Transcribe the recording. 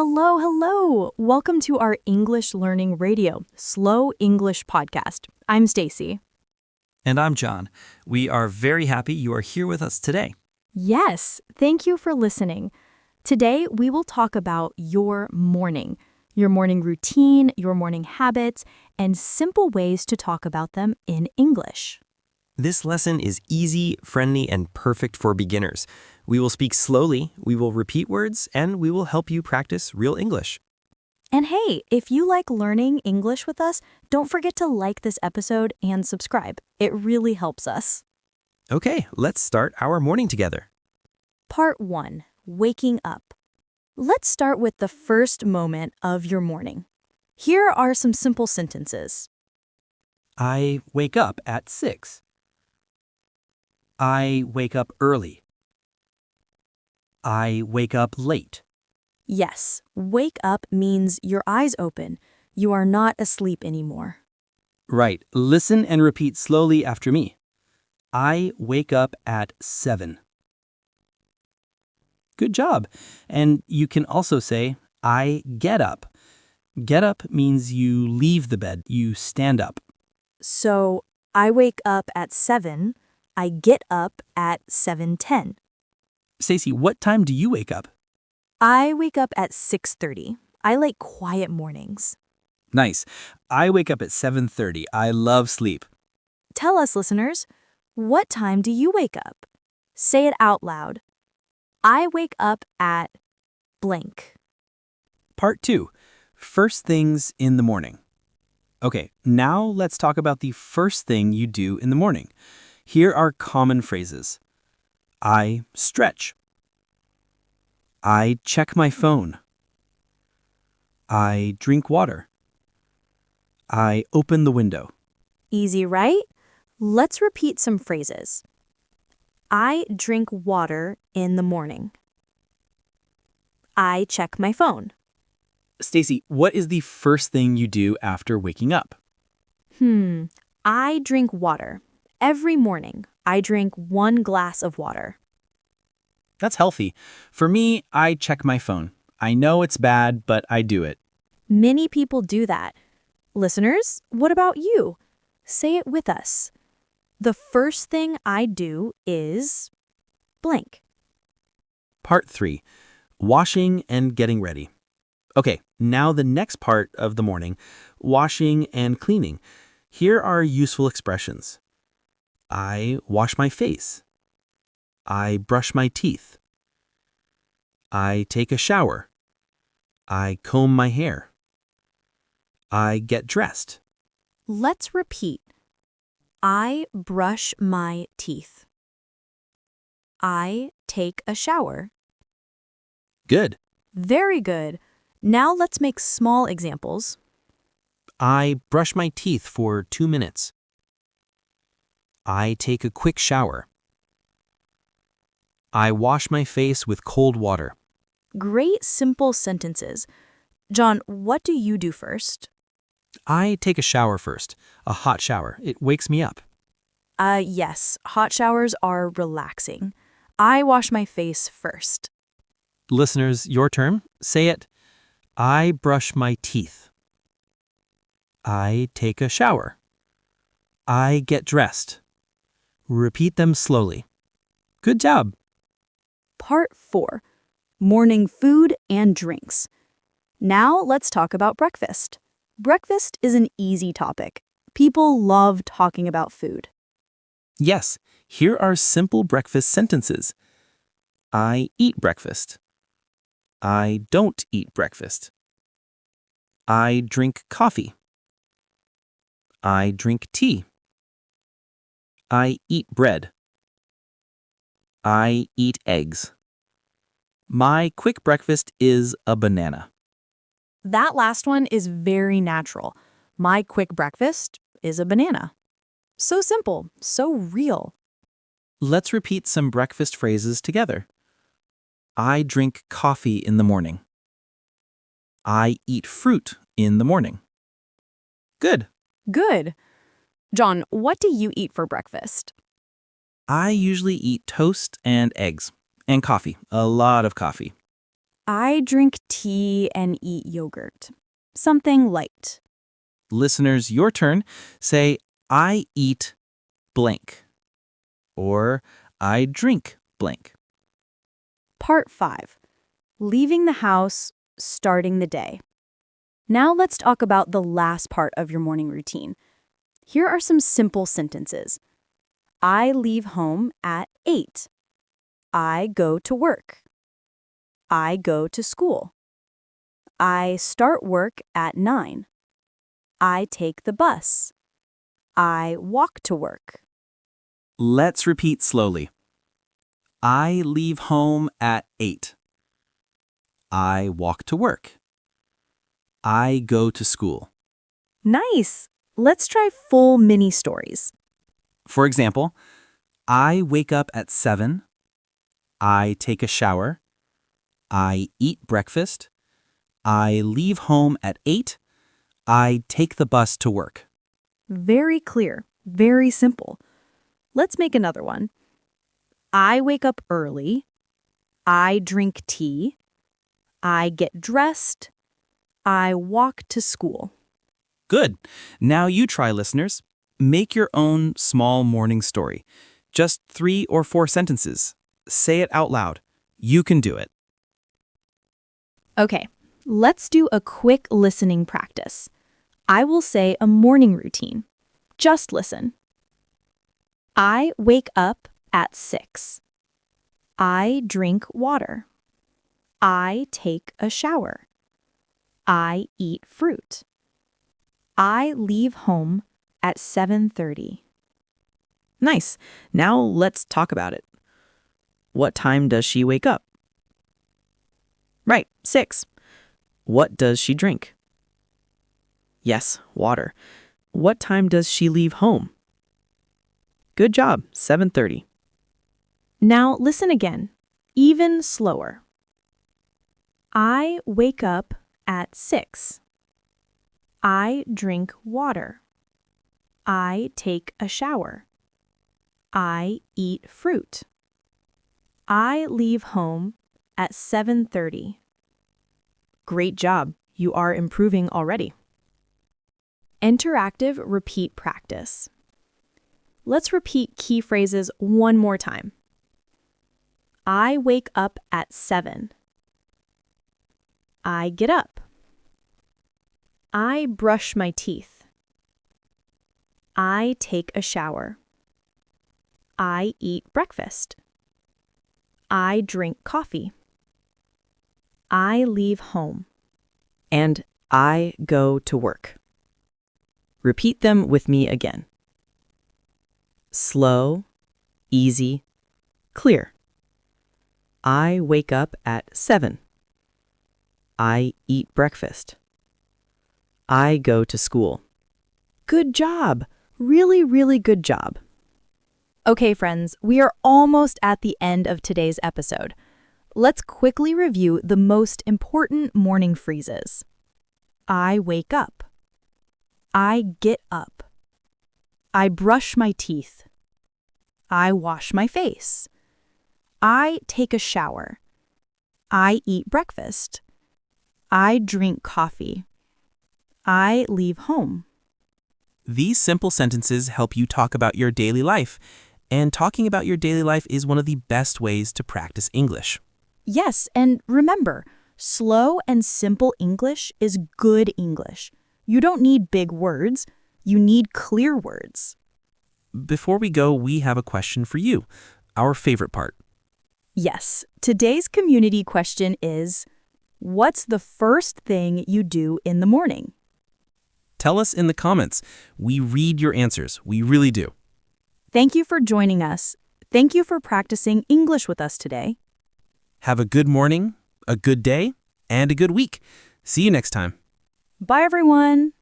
Hello, hello. Welcome to our English Learning Radio, Slow English podcast. I'm Stacy. And I'm John. We are very happy you are here with us today. Yes, thank you for listening. Today, we will talk about your morning routine, your morning habits, and simple ways to talk about them in English. This lesson is easy, friendly, and perfect for beginners. We will speak slowly, we will repeat words, and we will help you practice real English. And hey, if you like learning English with us, don't forget to like this episode and subscribe. It really helps us. Okay, let's start our morning together. Part 1. Waking up. Let's start with the first moment of your morning. Here are some simple sentences. I wake up at 6. I wake up early. I wake up late. Yes, wake up means your eyes open. You are not asleep anymore. Right, listen and repeat slowly after me. I wake up at 7. Good job. And you can also say, I get up. Get up means you leave the bed, you stand up. So, I wake up at 7. I get up at 7:10. Stacy, what time do you wake up? I wake up at 6:30. I like quiet mornings. Nice. I wake up at 7:30. I love sleep. Tell us, listeners, what time do you wake up? Say it out loud. I wake up at blank. Part 2. First things in the morning. Okay, now let's talk about the first thing you do in the morning. Here are common phrases. I stretch. I check my phone. I drink water. I open the window. Easy, right? Let's repeat some phrases. I drink water in the morning. I check my phone. Stacy, what is the first thing you do after waking up? I drink water. Every morning, I drink 1 glass of water. That's healthy. For me, I check my phone. I know it's bad, but I do it. Many people do that. Listeners, what about you? Say it with us. The first thing I do is blank. Part 3. Washing and getting ready. Okay, now the next part of the morning, washing and cleaning. Here are useful expressions. I wash my face. I brush my teeth. I take a shower. I comb my hair. I get dressed. Let's repeat. I brush my teeth. I take a shower. Good. Very good. Now let's make small examples. I brush my teeth for 2 minutes. I take a quick shower. I wash my face with cold water. Great simple sentences. John, what do you do first? I take a shower first, a hot shower. It wakes me up. Yes, hot showers are relaxing. I wash my face first. Listeners, your turn. Say it. I brush my teeth. I take a shower. I get dressed. Repeat them slowly. Good job. Part 4. Morning food and drinks. Now let's talk about breakfast. Breakfast is an easy topic. People love talking about food. Yes, here are simple breakfast sentences. I eat breakfast. I don't eat breakfast. I drink coffee. I drink tea. I eat bread. I eat eggs. My quick breakfast is a banana. That last one is very natural. My quick breakfast is a banana. So simple, so real. Let's repeat some breakfast phrases together. I drink coffee in the morning. I eat fruit in the morning. Good. Good. John, what do you eat for breakfast? I usually eat toast and eggs and coffee, a lot of coffee. I drink tea and eat yogurt. Something light. Listeners, your turn. Say, I eat blank. Or I drink blank. Part 5. Leaving the house, starting the day. Now let's talk about the last part of your morning routine. Here are some simple sentences. I leave home at 8. I go to work. I go to school. I start work at 9. I take the bus. I walk to work. Let's repeat slowly. I leave home at 8. I walk to work. I go to school. Nice! Let's try full mini stories. For example, I wake up at 7. I take a shower. I eat breakfast. I leave home at 8. I take the bus to work. Very clear, very simple. Let's make another one. I wake up early. I drink tea. I get dressed. I walk to school. Good. Now you try, listeners. Make your own small morning story. Just 3 or 4 sentences. Say it out loud. You can do it. Okay, let's do a quick listening practice. I will say a morning routine. Just listen. I wake up at 6. I drink water. I take a shower. I eat fruit. I leave home at 7:30. Nice. Now let's talk about it. What time does she wake up? Right, 6. What does she drink? Yes, water. What time does she leave home? Good job, 7:30. Now listen again, even slower. I wake up at 6. I drink water. I take a shower. I eat fruit. I leave home at 7:30. Great job. You are improving already. Interactive repeat practice. Let's repeat key phrases one more time. I wake up at 7. I get up. I brush my teeth. I take a shower. I eat breakfast. I drink coffee. I leave home. And I go to work. Repeat them with me again. Slow, easy, clear. I wake up at 7. I eat breakfast. I go to school. Good job. Really, really good job. Okay, friends, we are almost at the end of today's episode. Let's quickly review the most important morning phrases. I wake up. I get up. I brush my teeth. I wash my face. I take a shower. I eat breakfast. I drink coffee. I leave home. These simple sentences help you talk about your daily life, and talking about your daily life is one of the best ways to practice English. Yes, and remember, slow and simple English is good English. You don't need big words, you need clear words. Before we go, we have a question for you, our favorite part. Yes, today's community question is, what's the first thing you do in the morning? Tell us in the comments. We read your answers. We really do. Thank you for joining us. Thank you for practicing English with us today. Have a good morning, a good day, and a good week. See you next time. Bye, everyone.